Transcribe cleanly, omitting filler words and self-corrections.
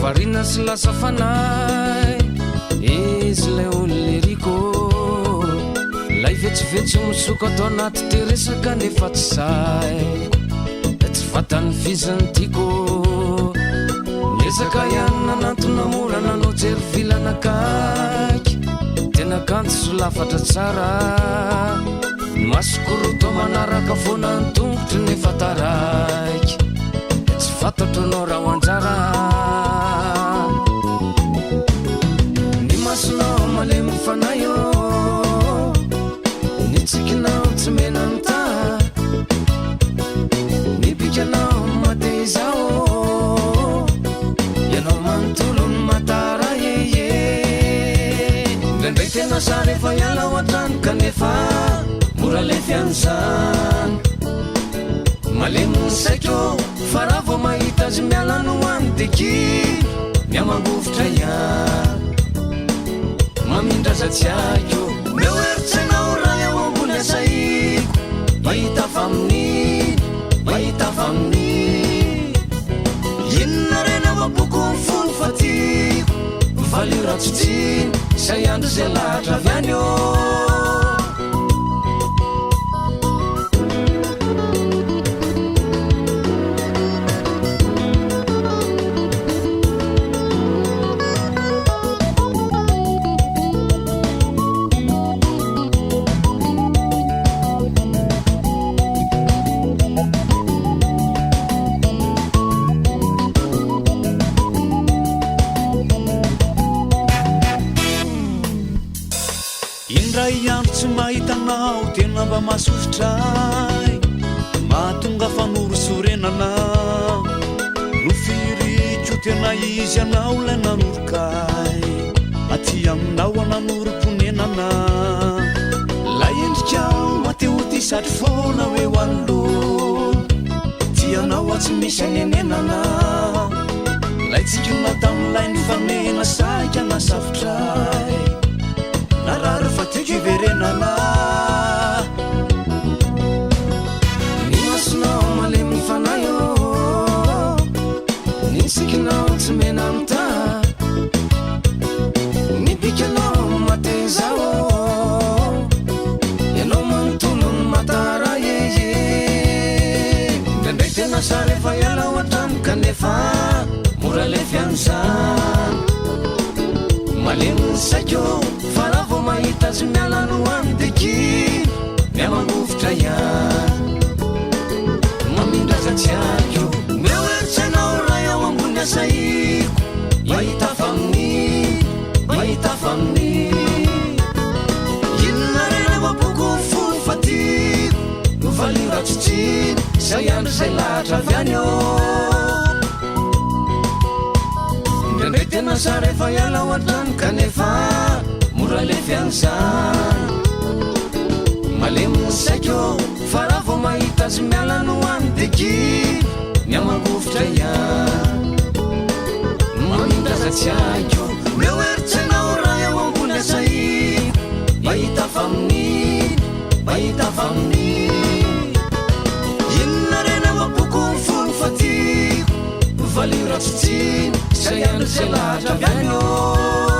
farina sy lasa fanay izy lay olon'eriko lay vetsivetsy misoka atao anaty teresaka nefa tsy say tsy fatany fizany tiako miezaka ihany nanantona mora nanao jery vilana kaiky tena kanto sy lafatra tsara masikoroto manaraka foana ny tongotry nefa taraiky tsy fantatro anao raha ho anjara ny masonao malemy fanayo ny tsikinao tsy mena ny ta ny bikanao mate izao ianao manontolo ny matara yeye ndraindray tena sa rehefa iala ao an-trano kanefa mora le fianzany malemy ny saiko fa raha vao mahita azy mialano any deky miamangovotra ihany mamindraza tsy aiko meo eritsainao raha eo ambony asaiko mahita fa amin'ny inona rena maboko ny fony fa tiako mivalio ratsotsiny say andro zay lahatra avy any eo iandro tsy mahitanao tena mba masofitray mahatonga fanorosorenana no firiko tena izy anao lay nanorokay aty aminao ananoromponenana lay endrikao mateo ty satry foana hoe ho anolona tianao atsy misy anenenana lay tsikina tamin'lay ny fanena saika nasafitray narary fa tiako iverenana ny masonao malemy ny fanayo ny sikinao tsy mena ny ta ny bikanao mate zao ianao manontolo ny matara yeye ndraindray tena sa rehefa iala ao an-trano kanefa mora le fianzany malemy ny saiko fa raha vao mahita azy mialano any deky miamangovotra ihany mamindraza tsy aiko meo eritsainao raha eo ambony asaiko mahita fa amin'ny inona rena maboko ny fony fa tiako mivalio ratsotsiny say andro zay lahatra avy any eo ndraindray tena sa rehefa iala ao an-trano kanefa mora le fianzany malemy ny saiko fa raha vao mahita azy mialano any deky miamangovotra ihany mamindraza tsy aiko meo eritsainao raha eo ambony asaiko mahita fa amin'ny inona rena maboko ny fony fa tiako mivalio ratsotsiny say andro zay lahatra avy any eo